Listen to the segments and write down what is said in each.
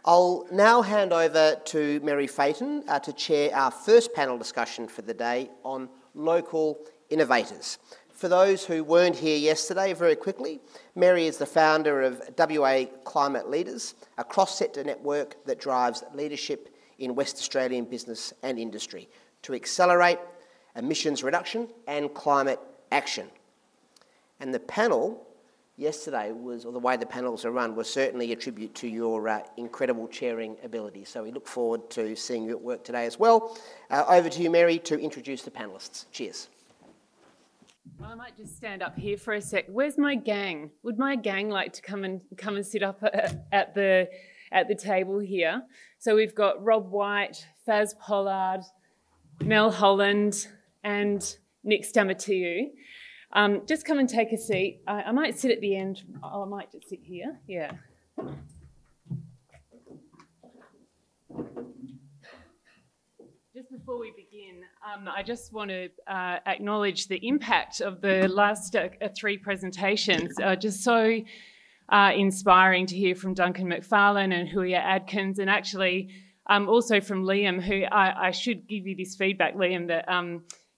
I'll now hand over to Meri Fatin to chair our first panel discussion for the day on local innovators. For those who weren't here yesterday, very quickly, Meri is the founder of WA Climate Leaders, a cross-sector network that drives leadership in West Australian business and industry to accelerate emissions reduction and climate action. And the panel yesterday was, or the way the panels are run, was certainly a tribute to your incredible chairing ability. So we look forward to seeing you at work today as well. Over to you, Meri, to introduce the panellists. Cheers. Well, I might just stand up here for a sec. Where's my gang? Would my gang like to come and sit up at the table here? So we've got Rob Whyte, Pollard, Mel Holland, and Nick Stamatiou. Just come and take a seat. I might sit at the end. Oh, I might just sit here. Yeah. Just before we begin, I just want to acknowledge the impact of the last three presentations. Just so inspiring to hear from Duncan McFarlane and Huia Adkins, and actually also from Liam, who I should give you this feedback, Liam, that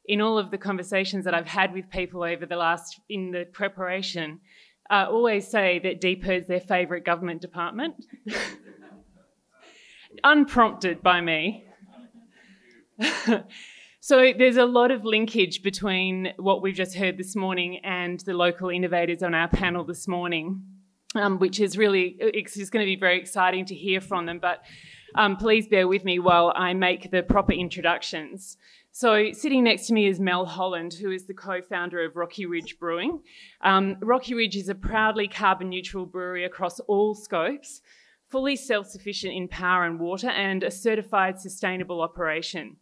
in all of the conversations that I've had with people over the in the preparation, always say that DPIRD is their favourite government department. Unprompted by me. So there's a lot of linkage between what we've just heard this morning and the local innovators on our panel this morning, which is really, it's just going to be very exciting to hear from them. But please bear with me while I make the proper introductions. So sitting next to me is Mel Holland, who is the co-founder of Rocky Ridge Brewing. Rocky Ridge is a proudly carbon neutral brewery across all scopes, fully self-sufficient in power and water, and a certified sustainable operation.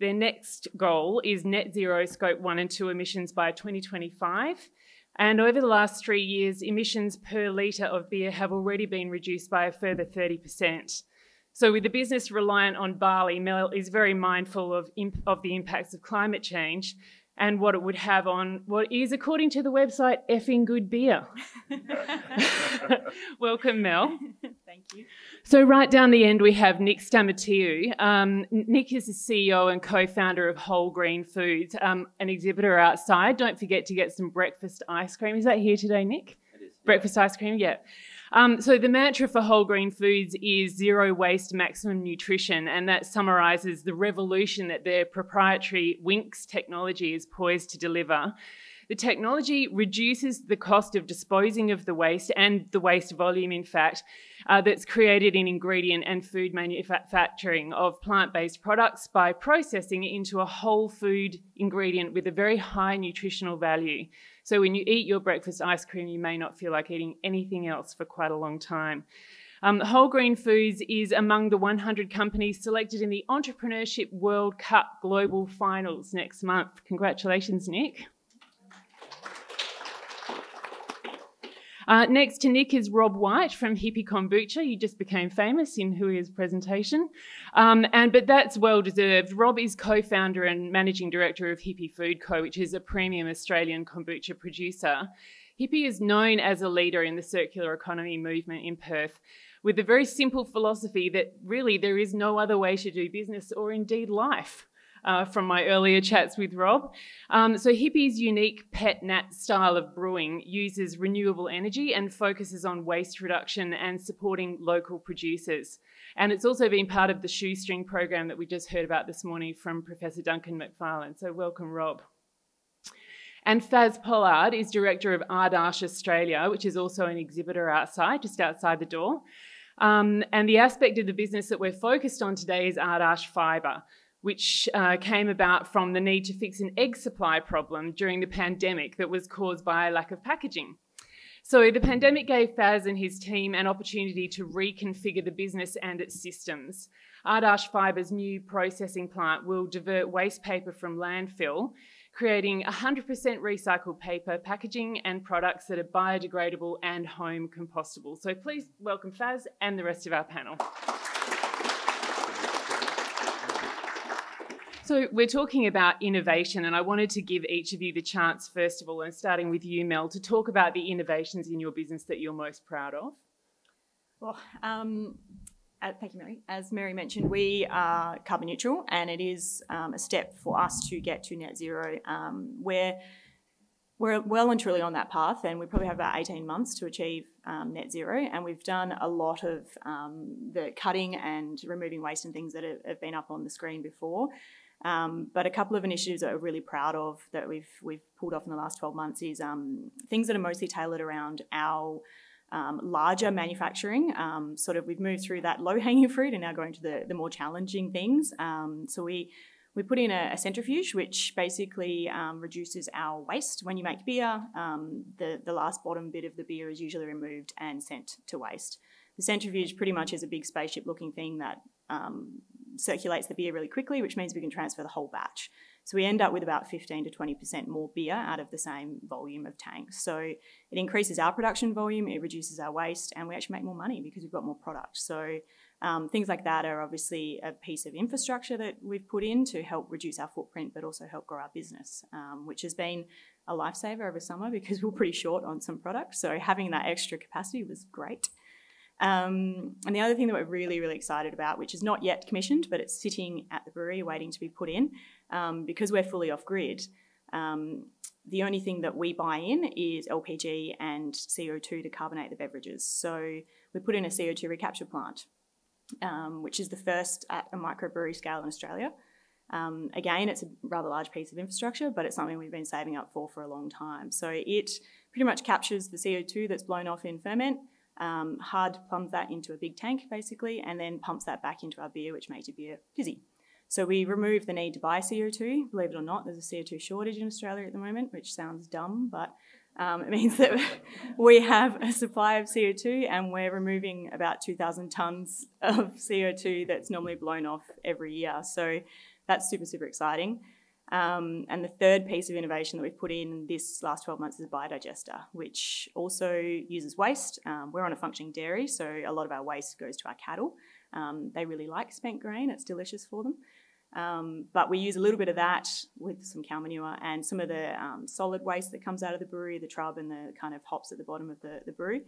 Their next goal is net zero scope 1 and 2 emissions by 2025. And over the last 3 years, emissions per litre of beer have already been reduced by a further 30%. So with the business reliant on barley, Mel is very mindful of the impacts of climate change and what it would have on what is, according to the website, effing good beer. Welcome, Mel. Thank you. So right down the end, we have Nick Stamatiou. Nick is the CEO and co-founder of Whole Green Foods, an exhibitor outside. Don't forget to get some breakfast ice cream. Is that here today, Nick? It is. Breakfast ice cream, yeah. So the mantra for Whole Green Foods is zero waste, maximum nutrition, and that summarises the revolution that their proprietary Winx technology is poised to deliver. The technology reduces the cost of disposing of the waste and the waste volume, in fact, that's created in ingredient and food manufacturing of plant-based products by processing it into a whole food ingredient with a very high nutritional value. So when you eat your breakfast ice cream, you may not feel like eating anything else for quite a long time. Whole Green Foods is among the 100 companies selected in the Entrepreneurship World Cup Global Finals next month. Congratulations, Nick. Next to Nick is Rob Whyte from Hippie Kombucha. You just became famous in Huia's presentation. But that's well-deserved. Rob is co-founder and managing director of Hippie Food Co., which is a premium Australian kombucha producer. Hippie is known as a leader in the circular economy movement in Perth, with a very simple philosophy that really there is no other way to do business or indeed life. From my earlier chats with Rob. So Hippie's unique pet nat style of brewing uses renewable energy and focuses on waste reduction and supporting local producers. And it's also been part of the shoestring program that we just heard about this morning from Professor Duncan McFarlane. So welcome, Rob. And Pollard is director of Adarsh Australia, which is also an exhibitor outside, just outside the door. And the aspect of the business that we're focused on today is Adarsh Fibre, which came about from the need to fix an egg supply problem during the pandemic that was caused by a lack of packaging. So the pandemic gave Faz and his team an opportunity to reconfigure the business and its systems. Adarsh Fibre's new processing plant will divert waste paper from landfill, creating 100% recycled paper, packaging and products that are biodegradable and home compostable. So please welcome Faz and the rest of our panel. So we're talking about innovation, and I wanted to give each of you the chance, first of all, and starting with you, Mel, to talk about the innovations in your business that you're most proud of. Well, Thank you, Meri. As Meri mentioned, we are carbon neutral, and it is a step for us to get to net zero. We're well and truly on that path, and we probably have about 18 months to achieve net zero, and we've done a lot of the cutting and removing waste and things that have been up on the screen before. But a couple of initiatives that we're really proud of that we've pulled off in the last 12 months is things that are mostly tailored around our larger manufacturing. We've moved through that low-hanging fruit and now going to the more challenging things. So we put in a centrifuge, which basically reduces our waste. When you make beer, the last bottom bit of the beer is usually removed and sent to waste. The centrifuge pretty much is a big spaceship-looking thing that circulates the beer really quickly, which means we can transfer the whole batch. So we end up with about 15 to 20% more beer out of the same volume of tanks. So it increases our production volume, it reduces our waste, and we actually make more money because we've got more product. So things like that are obviously a piece of infrastructure that we've put in to help reduce our footprint, but also help grow our business, which has been a lifesaver over summer because we're pretty short on some products. So having that extra capacity was great. And the other thing that we're really, really excited about, which is not yet commissioned, but it's sitting at the brewery waiting to be put in, because we're fully off-grid, the only thing that we buy in is LPG and CO2 to carbonate the beverages. So we put in a CO2 recapture plant, which is the first at a microbrewery scale in Australia. Again, it's a rather large piece of infrastructure, but it's something we've been saving up for a long time. So it pretty much captures the CO2 that's blown off in ferment, hard plums that into a big tank basically, and then pumps that back into our beer, which makes your beer fizzy. So we remove the need to buy CO2. Believe it or not, there's a CO2 shortage in Australia at the moment, which sounds dumb, but it means that we have a supply of CO2 and we're removing about 2,000 tonnes of CO2 that's normally blown off every year. So that's super, super exciting. And the third piece of innovation that we've put in this last 12 months is a biodigester, which also uses waste. We're on a functioning dairy, so a lot of our waste goes to our cattle. They really like spent grain. It's delicious for them. But we use a little bit of that with some cow manure and some of the solid waste that comes out of the brewery, the trub and the kind of hops at the bottom of the brew.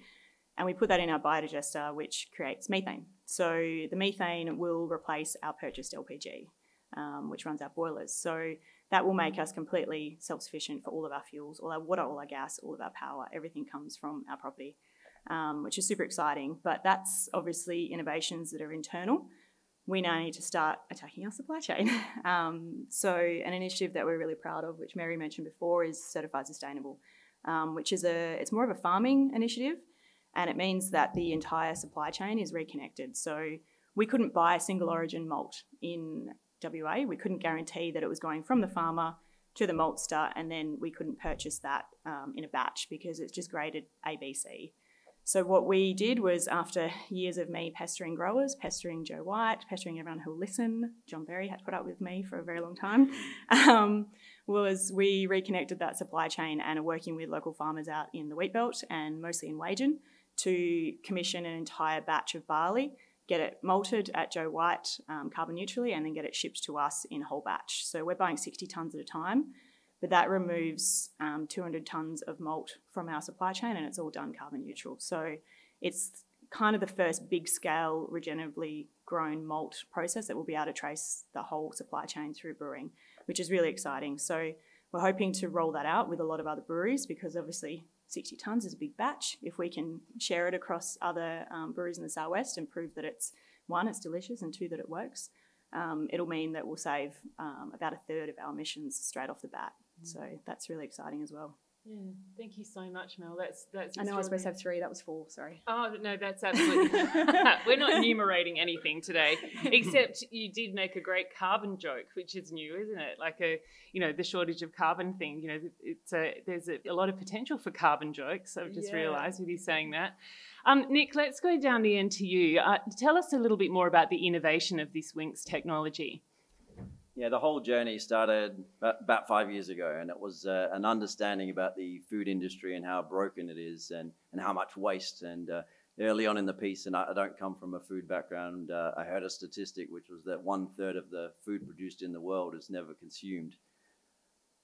And we put that in our biodigester, which creates methane. So the methane will replace our purchased LPG, which runs our boilers. So that will make us completely self-sufficient for all of our fuels, all our water, all our gas, all of our power. Everything comes from our property, which is super exciting. But that's obviously innovations that are internal. We now need to start attacking our supply chain. So an initiative that we're really proud of, which Meri mentioned before, is Certified Sustainable, which is it's more of a farming initiative, and it means that the entire supply chain is reconnected. So we couldn't buy a single origin malt in WA. We couldn't guarantee that it was going from the farmer to the maltster, and then we couldn't purchase that in a batch because it's just graded A, B, C. So what we did was, after years of me pestering growers, pestering Joe Whyte, pestering everyone who'll listen, John Berry had to put up with me for a very long time, was we reconnected that supply chain and are working with local farmers out in the wheat belt and mostly in Wagen to commission an entire batch of barley, get it malted at Joe Whyte carbon neutrally, and then get it shipped to us in whole batch. So we're buying 60 tonnes at a time, but that removes 200 tonnes of malt from our supply chain, and it's all done carbon neutral. So it's kind of the first big scale regeneratively grown malt process that will be able to trace the whole supply chain through brewing, which is really exciting. So we're hoping to roll that out with a lot of other breweries, because obviously 60 tonnes is a big batch. If we can share it across other breweries in the southwest and prove that it's, one, it's delicious, and two, that it works, it'll mean that we'll save about a third of our emissions straight off the bat. So that's really exciting as well. Yeah, thank you so much, Mel. That's I know I was supposed to have 3. That was 4. Sorry. Oh no, that's absolutely. We're not enumerating anything today, except you did make a great carbon joke, which is new, isn't it? Like the shortage of carbon thing. There's a lot of potential for carbon jokes. I've just realised with you saying that. Nick, let's go down the end to you. Tell us a little bit more about the innovation of this Winx technology. Yeah, the whole journey started about 5 years ago, and it was an understanding about the food industry and how broken it is, and how much waste. And early on in the piece, and I don't come from a food background, I heard a statistic which was that 1/3 of the food produced in the world is never consumed.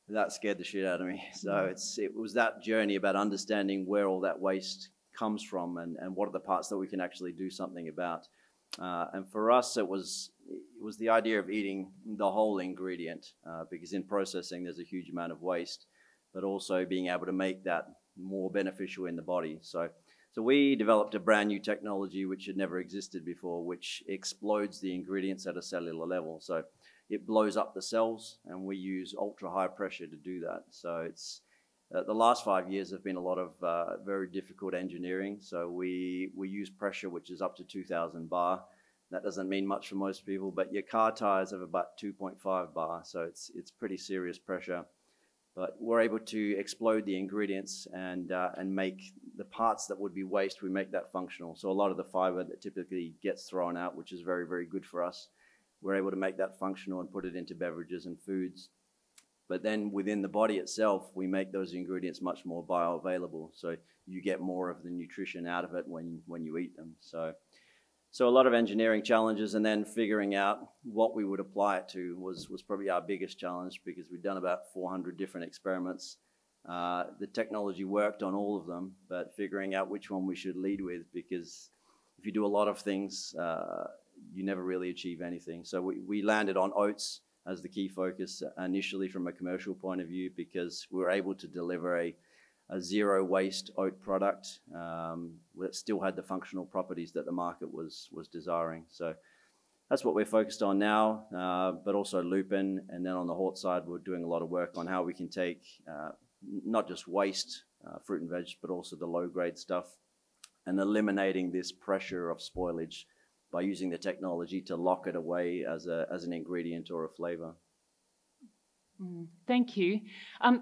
That scared the shit out of me. So it was that journey about understanding where all that waste comes from, and what are the parts that we can actually do something about. And for us, it was the idea of eating the whole ingredient, because in processing there's a huge amount of waste, but also being able to make that more beneficial in the body. So we developed a brand new technology which had never existed before, which explodes the ingredients at a cellular level. So it blows up the cells, and we use ultra high pressure to do that. So it's the last 5 years have been a lot of very difficult engineering. So we use pressure which is up to 2,000 bar. That doesn't mean much for most people, but your car tires have about 2.5 bar, so it's pretty serious pressure. But we're able to explode the ingredients and make the parts that would be waste, we make that functional. So a lot of the fiber that typically gets thrown out, which is very, very good for us, we're able to make that functional and put it into beverages and foods. But then within the body itself, we make those ingredients much more bioavailable. So you get more of the nutrition out of it when you eat them. So a lot of engineering challenges, and then figuring out what we would apply it to was probably our biggest challenge, because we'd done about 400 different experiments. The technology worked on all of them, but figuring out which one we should lead with, because if you do a lot of things, you never really achieve anything. So we landed on oats as the key focus initially from a commercial point of view, because we were able to deliver a zero waste oat product that still had the functional properties that the market was desiring. So that's what we're focused on now, but also lupin. And then on the hort side, we're doing a lot of work on how we can take not just waste fruit and veg, but also the low grade stuff, and eliminating this pressure of spoilage by using the technology to lock it away as an ingredient or a flavor. Thank you.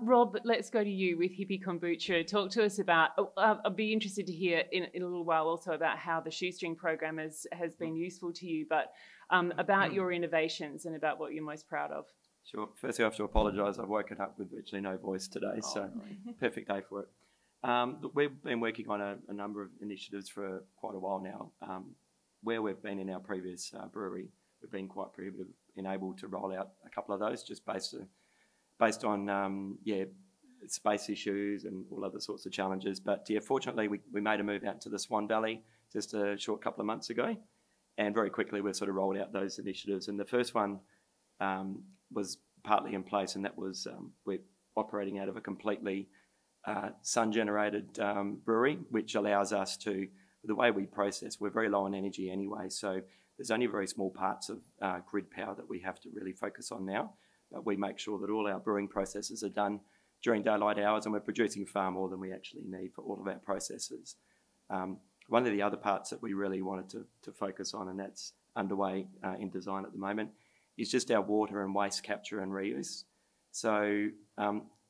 Rob, let's go to you with Hippie Kombucha. Talk to us about, I'd be interested to hear in a little while also about how the shoestring program has been useful to you, but about your innovations and about what you're most proud of. Sure. Firstly, I have to apologise. I've woken up with virtually no voice today, so perfect day for it. We've been working on a number of initiatives for quite a while now. Where we've been in our previous brewery, we've been quite prohibitive in able to roll out a couple of those, just based on space issues and all other sorts of challenges. But fortunately we made a move out to the Swan Valley just a short couple of months ago, and very quickly we've sort of rolled out those initiatives. And the first one was partly in place, and that was we're operating out of a completely sun-generated brewery, which allows us to, the way we process, we're very low on energy anyway, so there's only very small parts of grid power that we have to really focus on now. But we make sure that all our brewing processes are done during daylight hours, and we're producing far more than we actually need for all of our processes. One of the other parts that we really wanted to focus on, and that's underway in design at the moment, is just our water and waste capture and reuse. So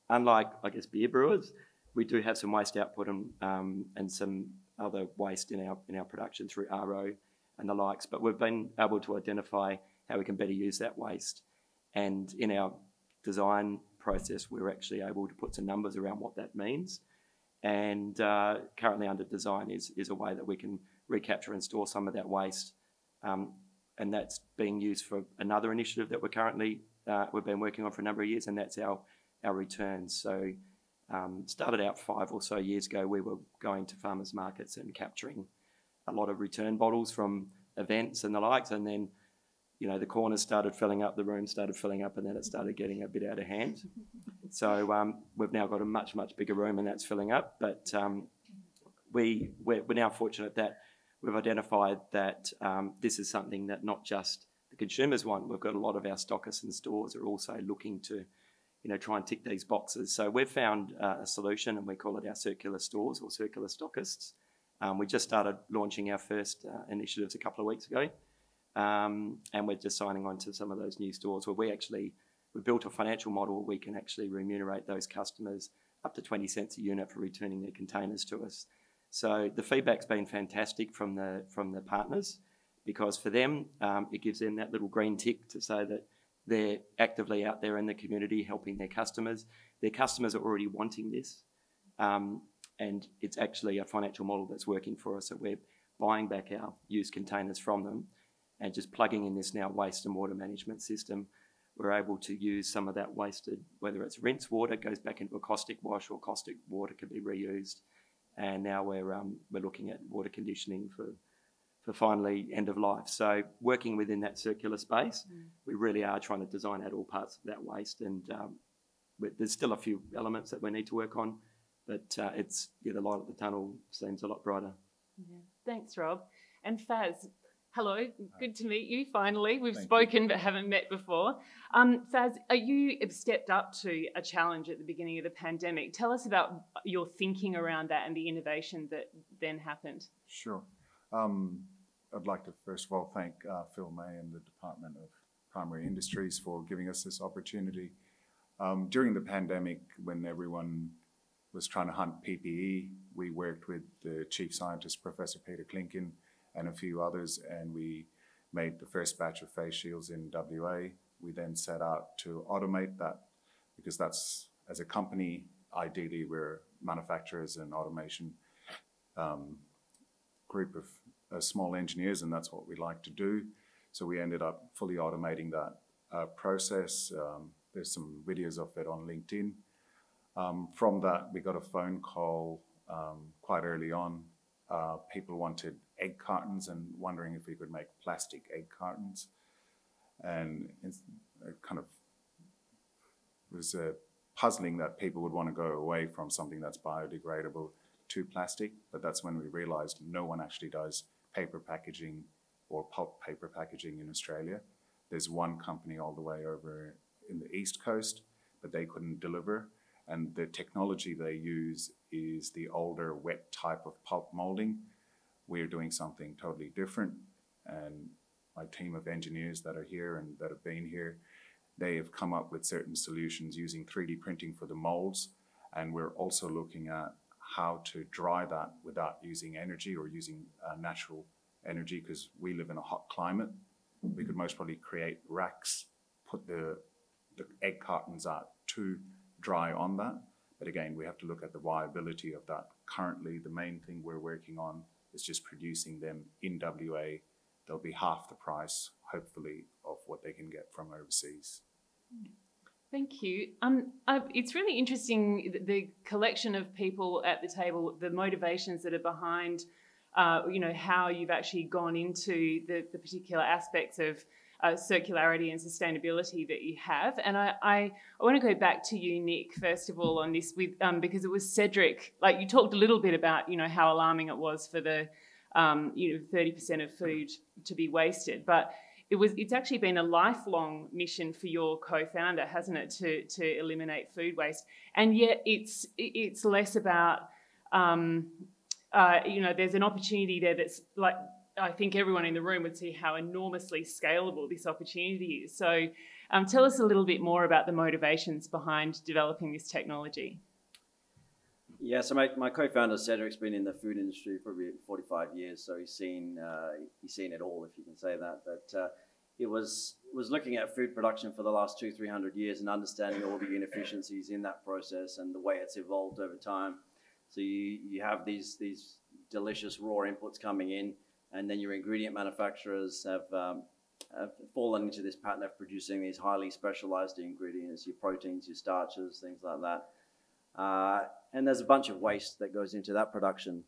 unlike, I guess, beer brewers, we do have some waste output and some other waste in our production through RO and the likes, but we've been able to identify how we can better use that waste. And in our design process, we're actually able to put some numbers around what that means. And currently under design is a way that we can recapture and store some of that waste. And that's being used for another initiative that we've been working on for a number of years, and that's our returns. So started out 5 or so years ago, we were going to farmers markets and capturing a lot of return bottles from events and the likes, and then the corners started filling up, the room started filling up, and then it started getting a bit out of hand. So we've now got a much, much bigger room, and that's filling up. But we're now fortunate that we've identified that this is something that not just the consumers want. We've got a lot of our stockists and stores are also looking to try and tick these boxes. So we've found a solution, and we call it our circular stores or circular stockists. We just started launching our first initiatives a couple of weeks ago. And we're just signing on to some of those new stores where we built a financial model where we can actually remunerate those customers up to 20 cents a unit for returning their containers to us. So the feedback's been fantastic from the partners, because for them, it gives them that little green tick to say that they're actively out there in the community helping their customers. Their customers are already wanting this, and it's actually a financial model that's working for us, that we're buying back our used containers from them and just plugging in this now waste and water management system. We're able to use some of that wasted, whether it's rinse water, goes back into a caustic wash, or caustic water can be reused. And now we're looking at water conditioning for for finally end of life. So working within that circular space, we really are trying to design out all parts of that waste, and there's still a few elements that we need to work on, but the light at the tunnel seems a lot brighter. Yeah. Thanks, Rob. And Faz, hello, good to meet you finally. We've spoken but haven't met before. Faz, you have stepped up to a challenge at the beginning of the pandemic. Tell us about your thinking around that and the innovation that then happened. Sure. I'd like to first of all thank Phil May and the Department of Primary Industries for giving us this opportunity. During the pandemic, when everyone was trying to hunt PPE, we worked with the Chief Scientist, Professor Peter Klinkin, and a few others, and we made the first batch of face shields in WA. We then set out to automate that, because that's, as a company, ideally we're manufacturers and automation group of small engineers, and that's what we like to do. So we ended up fully automating that process. There's some videos of it on LinkedIn. From that, we got a phone call quite early on. People wanted egg cartons and wondering if we could make plastic egg cartons. And it kind of was puzzling that people would want to go away from something that's biodegradable to plastic. But that's when we realized no one actually does paper packaging or pulp paper packaging in Australia. There's one company all the way over in the East Coast, but they couldn't deliver. And the technology they use is the older wet type of pulp molding. We're doing something totally different. And my team of engineers that are here and that have been here, they have come up with certain solutions using 3D printing for the molds. And we're also looking at how to dry that without using energy or using natural energy, because we live in a hot climate. We could most probably create racks, put the egg cartons out to dry on that. But again, we have to look at the viability of that. Currently, the main thing we're working on is just producing them in WA. They'll be half the price, hopefully, of what they can get from overseas. Thank you. It's really interesting, the collection of people at the table, the motivations that are behind, how you've actually gone into the particular aspects of circularity and sustainability that you have. And I want to go back to you, Nick, first of all, on this, because it was Cedric, like you talked a little bit about, how alarming it was for the, 30% of food to be wasted. But it's actually been a lifelong mission for your co-founder, hasn't it, to eliminate food waste? And yet it's less about, there's an opportunity there that's like, I think everyone in the room would see how enormously scalable this opportunity is. So tell us a little bit more about the motivations behind developing this technology. Yeah, so my co-founder Cedric's been in the food industry for probably 45 years, so he's seen it all, if you can say that. But it was looking at food production for the last 200-300 years and understanding all the inefficiencies in that process and the way it's evolved over time. So you have these delicious raw inputs coming in, and then your ingredient manufacturers have fallen into this pattern of producing these highly specialized ingredients, your proteins, your starches, things like that. And there's a bunch of waste that goes into that production.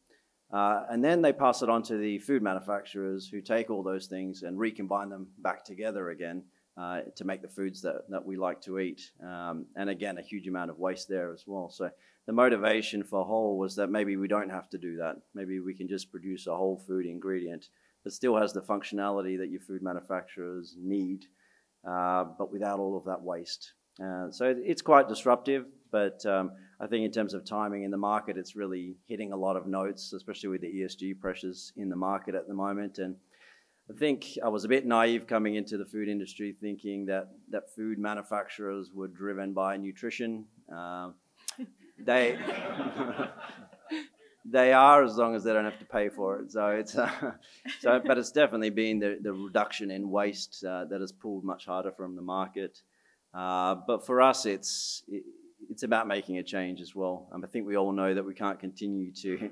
And then they pass it on to the food manufacturers, who take all those things and recombine them back together again to make the foods that we like to eat. And again, a huge amount of waste there as well. So the motivation for Whole was that maybe we don't have to do that. Maybe we can just produce a whole food ingredient that still has the functionality that your food manufacturers need, but without all of that waste. So it's quite disruptive, but I think in terms of timing in the market, it's really hitting a lot of notes, especially with the ESG pressures in the market at the moment. And I think I was a bit naive coming into the food industry, thinking that food manufacturers were driven by nutrition. They are, as long as they don't have to pay for it. So it's but it's definitely been the reduction in waste that has pulled much harder from the market. But for us, it's about making a change as well. I think we all know that we can't continue to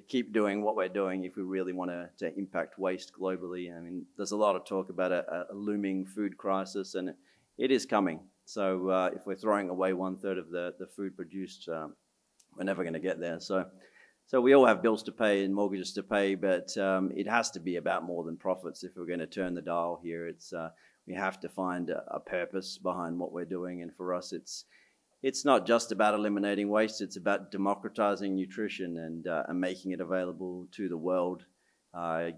keep doing what we're doing if we really want to impact waste globally. I mean, there's a lot of talk about a looming food crisis, and it is coming. So if we're throwing away 1/3 of the food produced, we're never going to get there. So So we all have bills to pay and mortgages to pay, but it has to be about more than profits if we're going to turn the dial here. We have to find a purpose behind what we're doing, and for us, it's not just about eliminating waste. It's about democratizing nutrition and making it available to the world,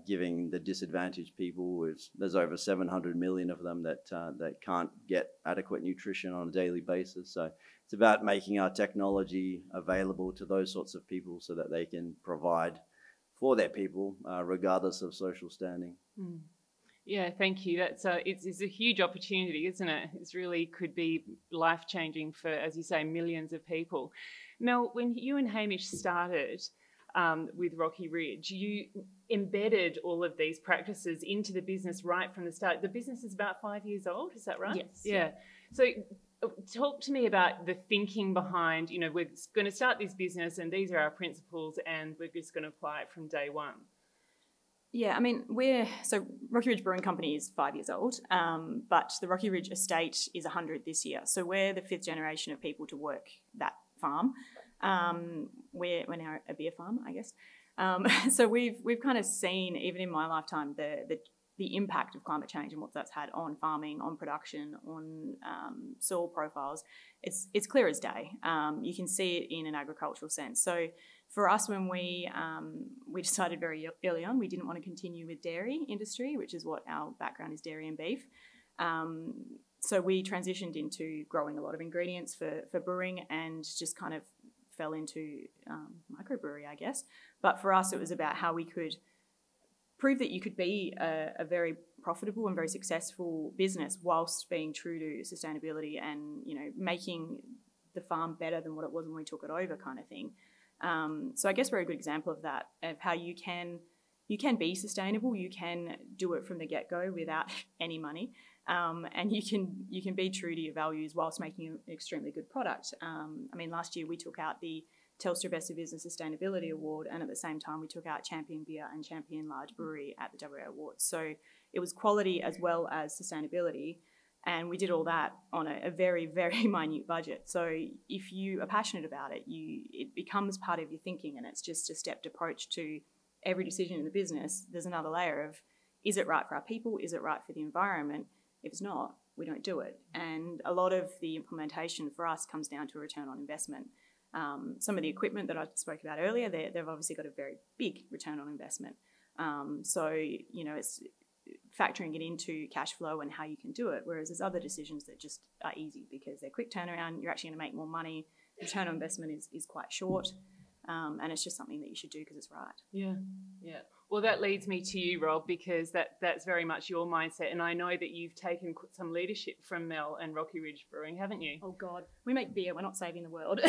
giving the disadvantaged people. There's over 700 million of them that can't get adequate nutrition on a daily basis. So it's about making our technology available to those sorts of people so that they can provide for their people, regardless of social standing. Mm. Yeah, thank you. That's it's a huge opportunity, isn't it? It's really could be life-changing for, as you say, millions of people. Mel, when you and Hamish started with Rocky Ridge, you embedded all of these practices into the business right from the start. The business is about 5 years old, is that right? Yes. Yeah. So talk to me about the thinking behind, we're going to start this business and these are our principles and we're just going to apply it from day one. Yeah, I mean, Rocky Ridge Brewing Company is 5 years old, but the Rocky Ridge estate is 100 this year. So we're the 5th generation of people to work that farm. We're now a beer farm, I guess. So we've kind of seen, even in my lifetime, the impact of climate change and what that's had on farming, on production, on soil profiles. It's clear as day. You can see it in an agricultural sense. So for us, when we decided very early on, we didn't want to continue with dairy industry, which is what our background is, dairy and beef. So we transitioned into growing a lot of ingredients for brewing and just kind of fell into microbrewery, I guess. But for us, it was about how we could prove that you could be a very profitable and very successful business whilst being true to sustainability and, making the farm better than what it was when we took it over, kind of thing. So I guess we're a good example of that, of how you can be sustainable, you can do it from the get-go without any money, and you can be true to your values whilst making an extremely good product. I mean, last year we took out the Telstra Best of Business Sustainability Award, and at the same time we took out Champion Beer and Champion Large Brewery at the WA Awards. So it was quality as well as sustainability, and we did all that on a very, very minute budget. So if you are passionate about it, it becomes part of your thinking, and it's just a stepped approach to every decision in the business. There's another layer of, is it right for our people? Is it right for the environment? If it's not, we don't do it. And a lot of the implementation for us comes down to a return on investment. Some of the equipment that I spoke about earlier, they've obviously got a very big return on investment. So, it's factoring it into cash flow and how you can do it, whereas there's other decisions that just are easy because they're quick turnaround, you're actually going to make more money, the return on investment is quite short, and it's just something that you should do because it's right. Yeah. Well, that leads me to you, Rob, because that's very much your mindset, and I know that you've taken some leadership from Mel and Rocky Ridge Brewing, haven't you? Oh, God. We make beer. We're not saving the world.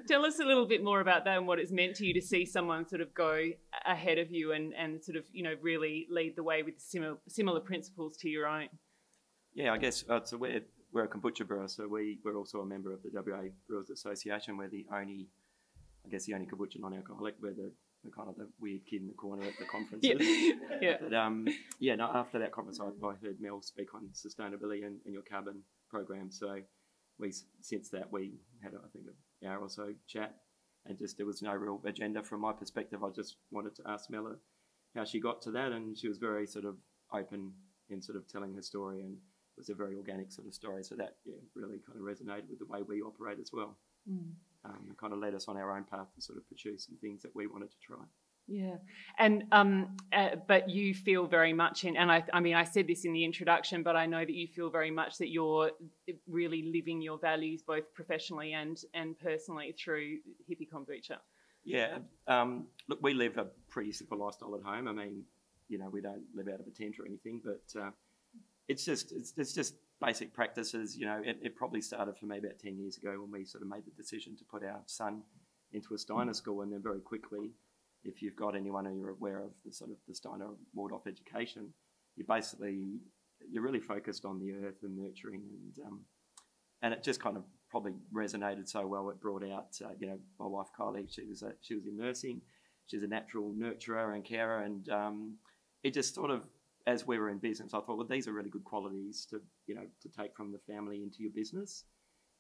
Tell us a little bit more about that and what it's meant to you to see someone sort of go ahead of you and sort of, really lead the way with similar principles to your own. Yeah, I guess so we're a kombucha brewer, so we're also a member of the WA Brewers Association. We're the only kombucha non-alcoholic. We're the kind of the weird kid in the corner at the conferences. Yeah. But, after that conference, I heard Mel speak on sustainability and your carbon program. So since that we had, I think, an hour or so chat, and just there was no real agenda from my perspective. I just wanted to ask Mel how she got to that, and she was very sort of open in sort of telling her story, and it was a very organic sort of story. So that really kind of resonated with the way we operate as well. It kind of led us on our own path to sort of pursue some things that we wanted to try. Yeah, and but you feel very much and I mean I said this in the introduction, but I know that you feel very much that you're really living your values both professionally and personally through Hippie Kombucha. Yeah, look, we live a pretty simple lifestyle at home. I mean, we don't live out of a tent or anything, but it's just basic practices. It probably started for me about 10 years ago when we sort of made the decision to put our son into a Steiner school, and then very quickly, if you've got anyone who you're aware of the sort of the Steiner Waldorf education, you're really focused on the earth and nurturing, and it just kind of probably resonated so well. It brought out my wife Kylie. She was in nursing. She's a natural nurturer and carer, and it just sort of, as we were in business, I thought, well, these are really good qualities to take from the family into your business.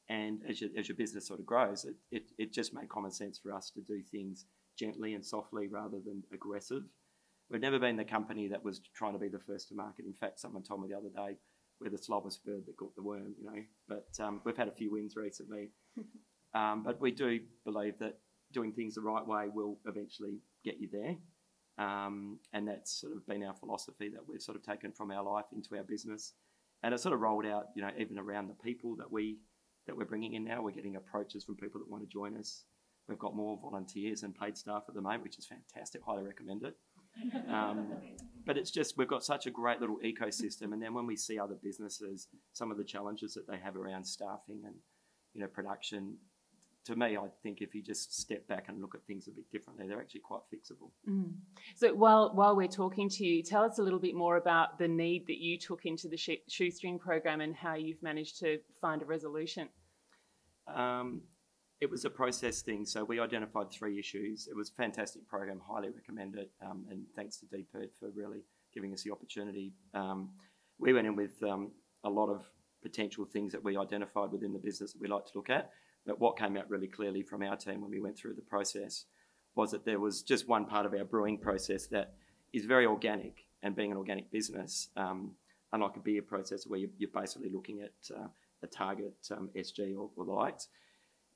And as your business sort of grows, it just made common sense for us to do things gently and softly rather than aggressive. We've never been the company that was trying to be the first to market. In fact, someone told me the other day we're the slowest bird that got the worm, you know. But we've had a few wins recently. But we do believe that doing things the right way will eventually get you there. And that's sort of been our philosophy that we've sort of taken from our life into our business. And it's sort of rolled out, you know, even around the people that we're bringing in now. We're getting approaches from people that want to join us. We've got more volunteers and paid staff at the moment, which is fantastic. Highly recommend it. But it's just, we've got such a great little ecosystem. And then when we see other businesses, some of the challenges that they have around staffing and, you know, production, to me, I think if you just step back and look at things a bit differently, they're actually quite fixable. Mm. So while we're talking to you, tell us a little bit more about the need that you took into the shoestring program and how you've managed to find a resolution. It was a process thing. So we identified 3 issues. It was a fantastic program, highly recommend it. And thanks to DPIRD for really giving us the opportunity. We went in with a lot of potential things that we identified within the business that we like to look at. But what came out really clearly from our team when we went through the process was that there was just one part of our brewing process that is very organic, and being an organic business, unlike a beer process where you're basically looking at a target SG or the likes.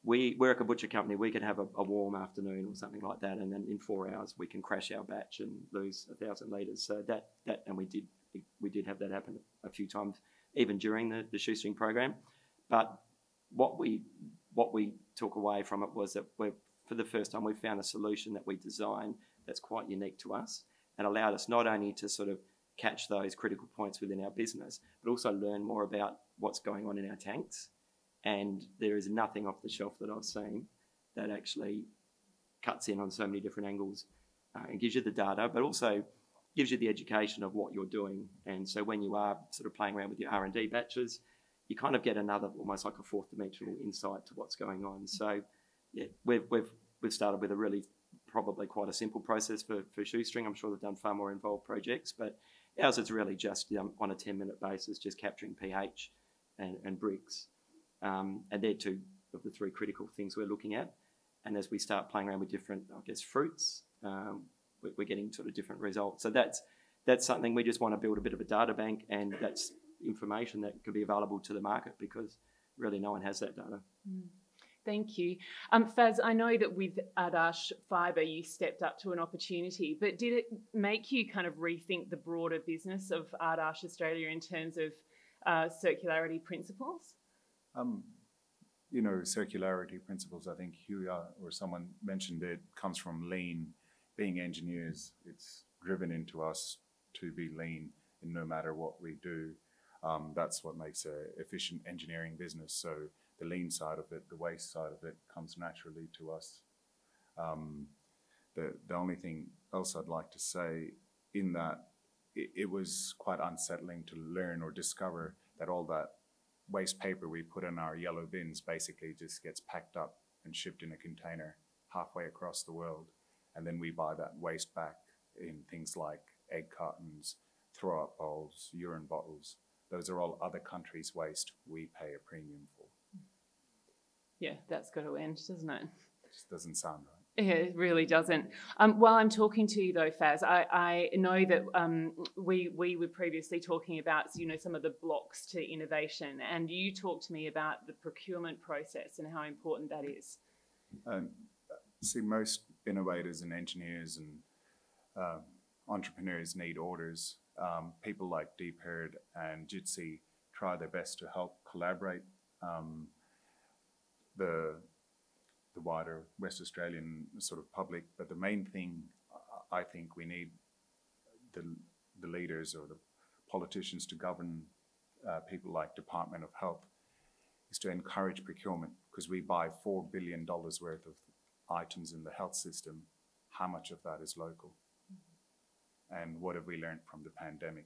We're a kombucha company. We can have a warm afternoon or something like that, and then in 4 hours we can crash our batch and lose 1,000 litres. So that and we did have that happen a few times, even during the shoestring program. But what we took away from it was that for the first time we found a solution that we designed that's quite unique to us and allowed us not only to sort of catch those critical points within our business, but also learn more about what's going on in our tanks. And there is nothing off the shelf that I've seen that actually cuts in on so many different angles and gives you the data, but also gives you the education of what you're doing. And so when you are sort of playing around with your R&D batches, you kind of get another, almost like a 4th dimensional insight to what's going on. So yeah, we've started with a really probably quite a simple process for shoestring. I'm sure they've done far more involved projects, but ours is really just on a 10-minute basis, just capturing pH and bricks. And they're 2 of the 3 critical things we're looking at. And as we start playing around with different, I guess, fruits, we're getting sort of different results. So that's something we just want to build a bit of a data bank, and that's information that could be available to the market because really no one has that data. Mm. Thank you. Faz, I know that with Adarsh Fibre you stepped up to an opportunity, but did it make you kind of rethink the broader business of Adarsh Australia in terms of circularity principles? You know, circularity principles, I think Hugh or someone mentioned it, comes from lean. Being engineers, it's driven into us to be lean in no matter what we do. That's what makes an efficient engineering business. So the lean side of it, the waste side of it comes naturally to us. The only thing else I'd like to say in that, it was quite unsettling to learn or discover that all that waste paper we put in our yellow bins basically just gets packed up and shipped in a container halfway across the world. And then we buy that waste back in things like egg cartons, throw-up bowls, urine bottles. Those are all other countries' waste we pay a premium for. Yeah, that's got to end, doesn't it? It just doesn't sound right. Yeah, it really doesn't. While I'm talking to you though, Faz, I know that we were previously talking about, you know, some of the blocks to innovation, and you talked to me about the procurement process and how important that is. See, most innovators and engineers and entrepreneurs need orders. People like DPIRD and Jitsi try their best to help collaborate. The wider West Australian sort of public, but the main thing I think we need the leaders or the politicians to govern people like Department of Health is to encourage procurement, because we buy $4 billion worth of items in the health system. How much of that is local? And what have we learned from the pandemic?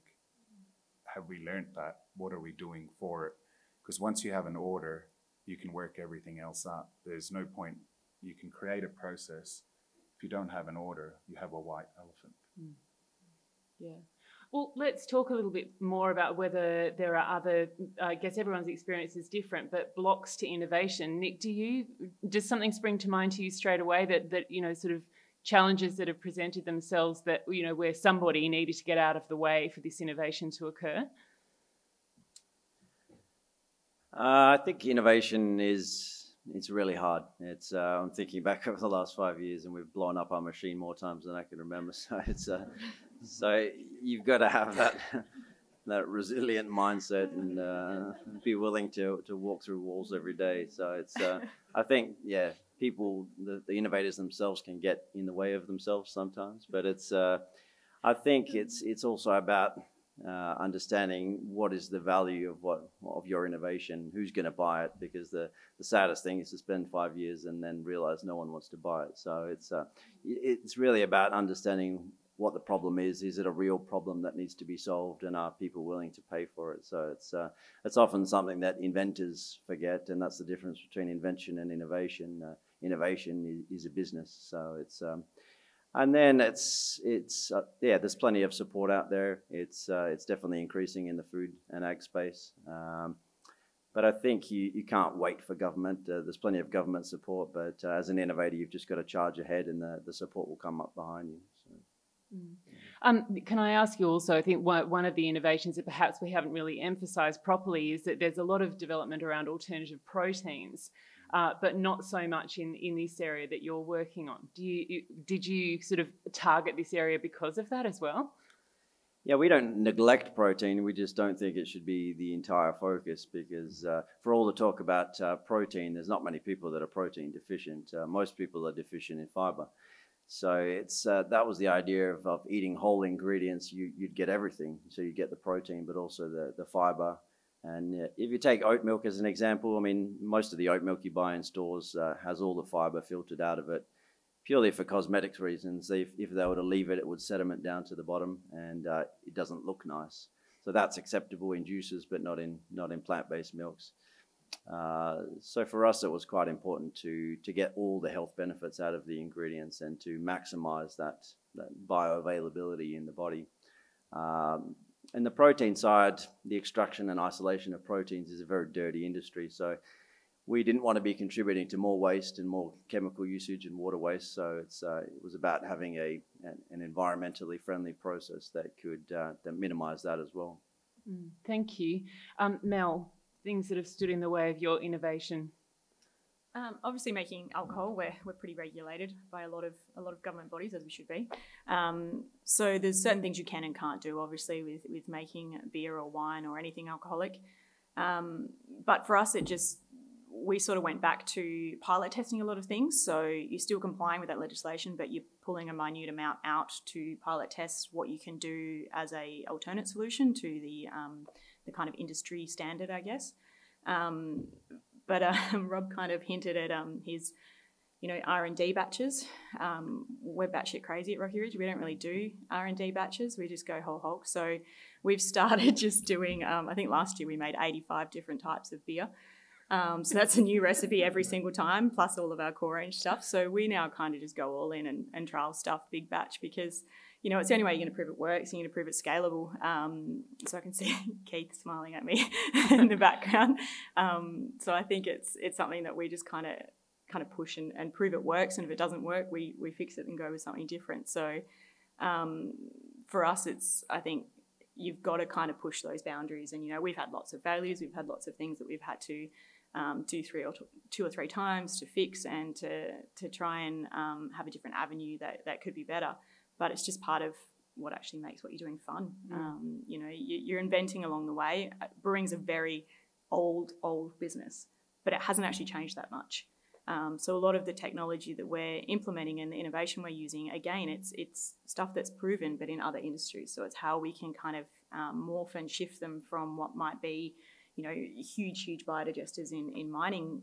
Have we learned that? What are we doing for it? Because once you have an order, you can work everything else out. There's no point. You can create a process. If you don't have an order, you have a white elephant. Yeah. Well, let's talk a little bit more about whether there are other, I guess everyone's experience is different, but blocks to innovation. Nick, does something spring to mind to you straight away that sort of challenges that have presented themselves that, where somebody needed to get out of the way for this innovation to occur? I think innovation it's really hard. I'm thinking back over the last 5 years, and we've blown up our machine more times than I can remember. So so you've got to have that resilient mindset and be willing to walk through walls every day. So I think people, the innovators themselves can get in the way of themselves sometimes, but I think it's also about understanding what is the value of your innovation, who's going to buy it, because the saddest thing is to spend 5 years and then realize no one wants to buy it. So it's really about understanding what the problem is. Is it a real problem that needs to be solved, and are people willing to pay for it? So it's often something that inventors forget, and that's the difference between invention and innovation. Innovation is a business, so and then there's plenty of support out there. It's definitely increasing in the food and ag space. But I think you can't wait for government. There's plenty of government support, but as an innovator, you've just got to charge ahead, and the support will come up behind you. So. Can I ask you also, I think one of the innovations that perhaps we haven't really emphasised properly is that there's a lot of development around alternative proteins, but not so much in this area that you're working on. Did you sort of target this area because of that as well? Yeah, we don't neglect protein. We just don't think it should be the entire focus, because for all the talk about protein, there's not many people that are protein deficient. Most people are deficient in fibre. So that was the idea of eating whole ingredients. You'd get everything. So you get the protein, but also the fibre. And if you take oat milk as an example, I mean, most of the oat milk you buy in stores has all the fibre filtered out of it, purely for cosmetics reasons. If they were to leave it, it would sediment down to the bottom, and it doesn't look nice. So that's acceptable in juices, but not in plant-based milks. So for us, it was quite important to get all the health benefits out of the ingredients and to maximize that bioavailability in the body. And the protein side, the extraction and isolation of proteins is a very dirty industry. So we didn't want to be contributing to more waste and more chemical usage and water waste. So it was about having an environmentally friendly process that could minimize that as well. Thank you. Mel, things that have stood in the way of your innovation? Obviously, making alcohol, we're pretty regulated by a lot of government bodies, as we should be. So there's certain things you can and can't do, obviously, with making beer or wine or anything alcoholic. But for us, we sort of went back to pilot testing a lot of things. So you're still complying with that legislation, but you're pulling a minute amount out to pilot test what you can do as a alternate solution to the kind of industry standard, I guess. But Rob kind of hinted at his, R&D batches. We're batshit crazy at Rocky Ridge. We don't really do R&D batches. We just go whole hog. So we've started just doing, I think last year we made 85 different types of beer. So that's a new recipe every single time, plus all of our core range stuff. So we now kind of just go all in and trial stuff big batch, because it's the only way you're going to prove it works. You're going to prove it's scalable. So I can see Keith smiling at me in the background. So I think it's something that we just kind of push and prove it works. And if it doesn't work, we fix it and go with something different. So for us, I think you've got to kind of push those boundaries. And we've had lots of failures. We've had lots of things that we've had to do two or three times to fix and to try and have a different avenue that could be better. But it's just part of what actually makes what you're doing fun. You're inventing along the way. Brewing's a very old business, but it hasn't actually changed that much. So a lot of the technology that we're implementing and the innovation we're using, again, it's stuff that's proven, but in other industries. So it's how we can kind of morph and shift them from what might be, huge biodigesters in mining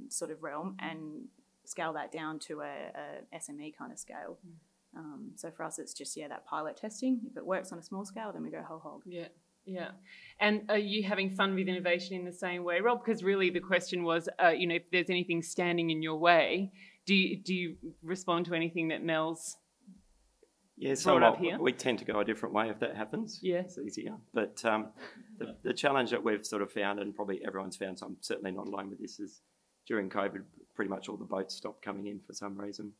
sort of realm, and scale that down to a SME kind of scale. So for us, it's just, that pilot testing. If it works on a small scale, then we go whole hog. Yeah. And are you having fun with innovation in the same way, Rob? Because really the question was, if there's anything standing in your way, do you respond to anything that Mel's Yeah, brought up here? We tend to go a different way if that happens. Yeah. It's easier. But the challenge that we've sort of found, and probably everyone's found, so I'm certainly not alone with this, is during COVID, pretty much all the boats stopped coming in for some reason,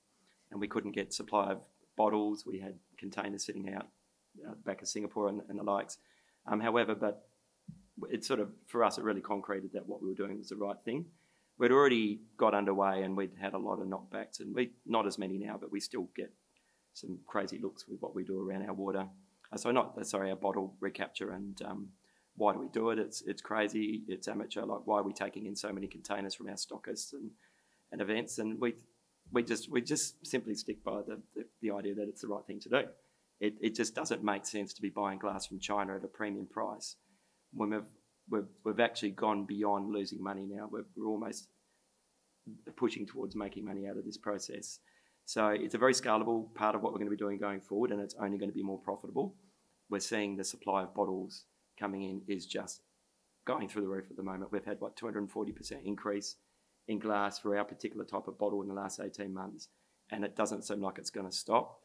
and we couldn't get supply of bottles. We had containers sitting out the back of Singapore and the likes. However, but it's sort of, for us, it really concreted that what we were doing was the right thing. We'd already got underway and we'd had a lot of knockbacks, and not as many now, but we still get some crazy looks with what we do around our water. Our bottle recapture, and why do we do it? It's crazy, it's amateur. Like, why are we taking in so many containers from our stockists and events? And we just simply stick by the idea that it's the right thing to do. It just doesn't make sense to be buying glass from China at a premium price when we've actually gone beyond losing money now. We're almost pushing towards making money out of this process. So it's a very scalable part of what we're going to be doing going forward, and it's only going to be more profitable. We're seeing the supply of bottles coming in is just going through the roof at the moment. We've had, 240% increase in glass for our particular type of bottle in the last 18 months, and it doesn't seem like it's going to stop.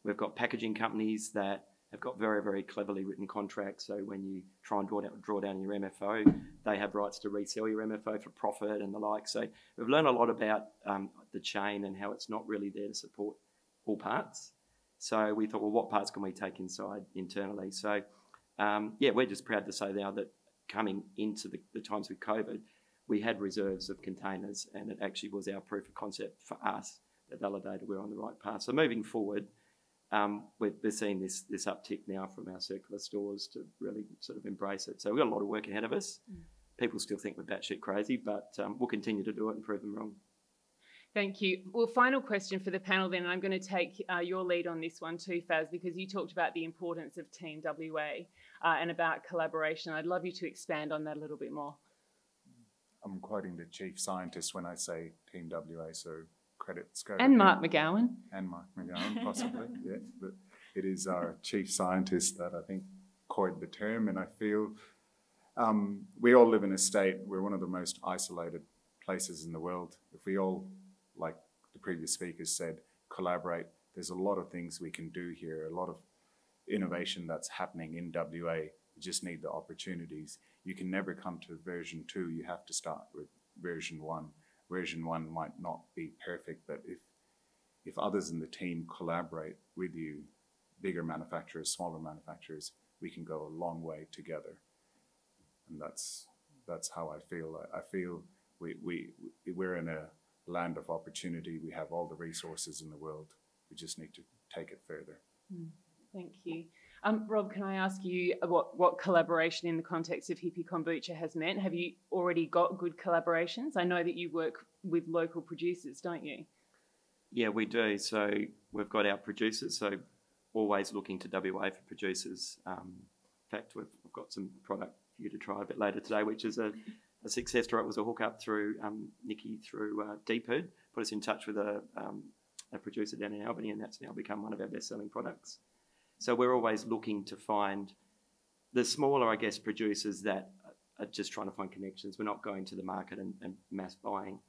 We've got packaging companies that have got very, very cleverly written contracts. So when you try and draw down your MFO, they have rights to resell your MFO for profit and the like. So we've learned a lot about the chain and how it's not really there to support all parts. So we thought, well, what parts can we take inside internally? So, we're just proud to say now that coming into the times with COVID, we had reserves of containers, and it actually was our proof of concept for us that validated we're on the right path. So moving forward, we're seeing this uptick now from our circular stores to really sort of embrace it. So we've got a lot of work ahead of us. People still think we're batshit crazy, but we'll continue to do it and prove them wrong. Thank you. Well, final question for the panel then, and I'm going to take your lead on this one too, Faz, because you talked about the importance of Team WA and about collaboration. I'd love you to expand on that a little bit more. I'm quoting the chief scientist when I say Team WA, so credits go. And Mark McGowan. And Mark McGowan, possibly, yeah. But it is our chief scientist that I think coined the term, and I feel we all live in a state, we're one of the most isolated places in the world. If we all, like the previous speakers said, collaborate, there's a lot of things we can do here, a lot of innovation that's happening in WA. You just need the opportunities. You can never come to version 2, you have to start with version 1. Version 1 might not be perfect, but if others in the team collaborate with you, bigger manufacturers, smaller manufacturers, we can go a long way together. And that's how I feel. I feel we're in a land of opportunity. We have all the resources in the world. We just need to take it further. Thank you. Rob, can I ask you what collaboration in the context of Hippie Kombucha has meant? Have you already got good collaborations? I know that you work with local producers, don't you? Yeah, we do. So we've got our producers, so always looking to WA for producers. In fact, we've got some product for you to try a bit later today, which is a success story. It was a hookup through Nikki through DPIRD, put us in touch with a producer down in Albany, and that's now become one of our best-selling products. So we're always looking to find the smaller, I guess, producers that are just trying to find connections. We're not going to the market and mass buying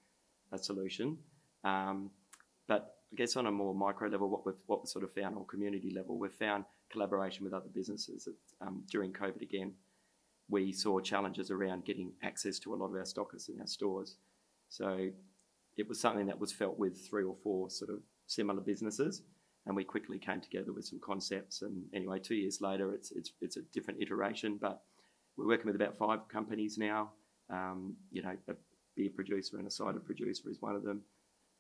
a solution. But I guess on a more micro level, what we've sort of found, or community level, we've found collaboration with other businesses. During COVID again, we saw challenges around getting access to a lot of our stockists in our stores. So it was something that was felt with 3 or 4 sort of similar businesses, and we quickly came together with some concepts. And anyway, 2 years later, it's a different iteration, but we're working with about 5 companies now. A beer producer and a cider producer is one of them.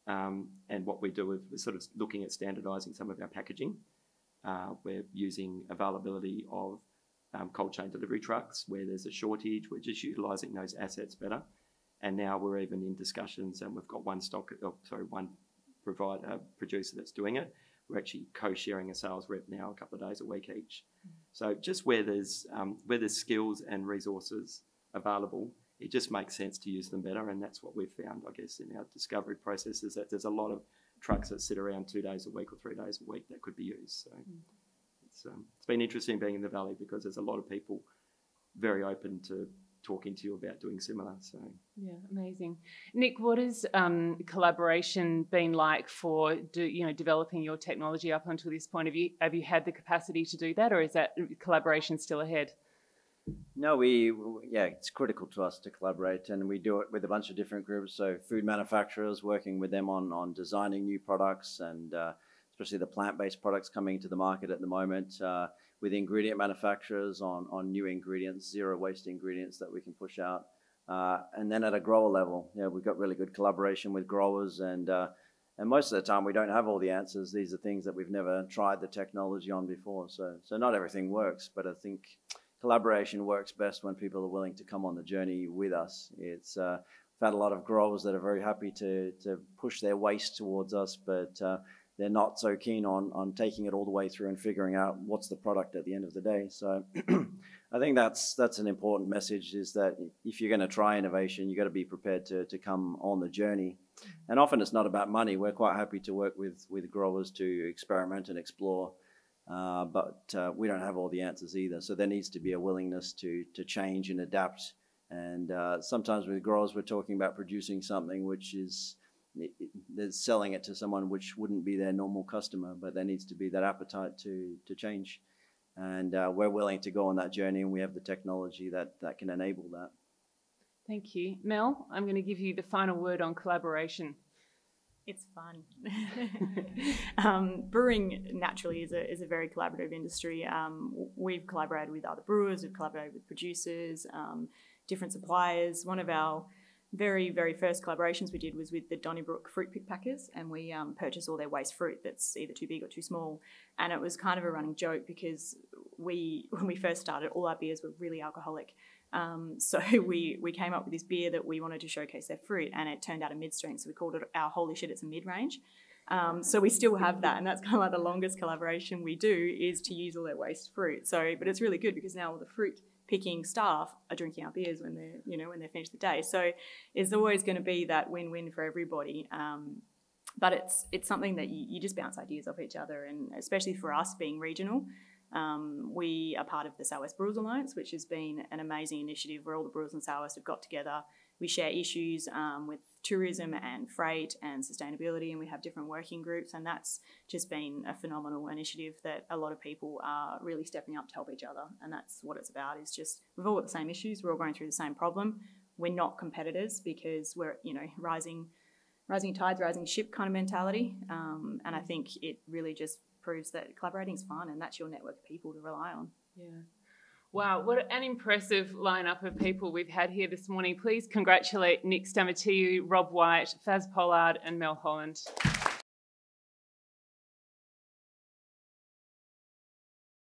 And what we do is we're sort of looking at standardising some of our packaging. We're using availability of cold chain delivery trucks where there's a shortage. We're just utilising those assets better. And now we're even in discussions, and we've got one producer that's doing it. We're actually co-sharing a sales rep now a couple of days a week each. So just where there's skills and resources available, it just makes sense to use them better. And that's what we've found, I guess, in our discovery process, is that there's a lot of trucks that sit around 2 days a week or 3 days a week that could be used. So it's been interesting being in the Valley, because there's a lot of people very open to talking to you about doing similar. So yeah, amazing. Nick, what has collaboration been like for developing your technology up until this point? Have you had the capacity to do that, or is that collaboration still ahead? No, it's critical to us to collaborate, and we do it with a bunch of different groups. So food manufacturers, working with them on designing new products, and especially the plant-based products coming to the market at the moment, with ingredient manufacturers on new ingredients, zero waste ingredients that we can push out. And then at a grower level, we've got really good collaboration with growers, and most of the time we don't have all the answers. These are things that we've never tried the technology on before. So not everything works, but I think collaboration works best when people are willing to come on the journey with us. We've had a lot of growers that are very happy to push their waste towards us, but they're not so keen on taking it all the way through and figuring out what's the product at the end of the day. So I think that's an important message, is that if you're going to try innovation, you've got to be prepared to come on the journey. And often it's not about money. We're quite happy to work with growers to experiment and explore, but we don't have all the answers either. So there needs to be a willingness to change and adapt. And sometimes with growers, we're talking about producing something which is they're selling it to someone which wouldn't be their normal customer, but there needs to be that appetite to change. And we're willing to go on that journey, and we have the technology that can enable that. Thank you. Mel, I'm going to give you the final word on collaboration. It's fun. Brewing naturally is a very collaborative industry. We've collaborated with other brewers, we've collaborated with producers, different suppliers. One of our very, very first collaborations we did was with the Donnybrook fruit pick packers, and we purchased all their waste fruit that's either too big or too small. And it was kind of a running joke because when we first started, all our beers were really alcoholic. So we came up with this beer that we wanted to showcase their fruit, and it turned out a mid-strength, so we called it our holy shit, it's a mid-range. So we still have that, and that's kind of like the longest collaboration we do, is to use all their waste fruit. But it's really good because now all the fruit picking staff are drinking our beers when they're finished the day. So it's always going to be that win-win for everybody. But it's something that you just bounce ideas off each other, and especially for us being regional, we are part of the South West Brewers Alliance, which has been an amazing initiative where all the brewers in South West have got together. We share issues with tourism and freight and sustainability, and we have different working groups, and that's just been a phenomenal initiative that a lot of people are really stepping up to help each other. And that's what it's about, is just we've all got the same issues, we're all going through the same problem. We're not competitors because we're, rising tides, rising ship kind of mentality. And I think it really just proves that collaborating is fun, and that's your network of people to rely on. Yeah. Wow, what an impressive lineup of people we've had here this morning. Please congratulate Nick Stamatiou, Rob Whyte, Faz Pollard and Mel Holland.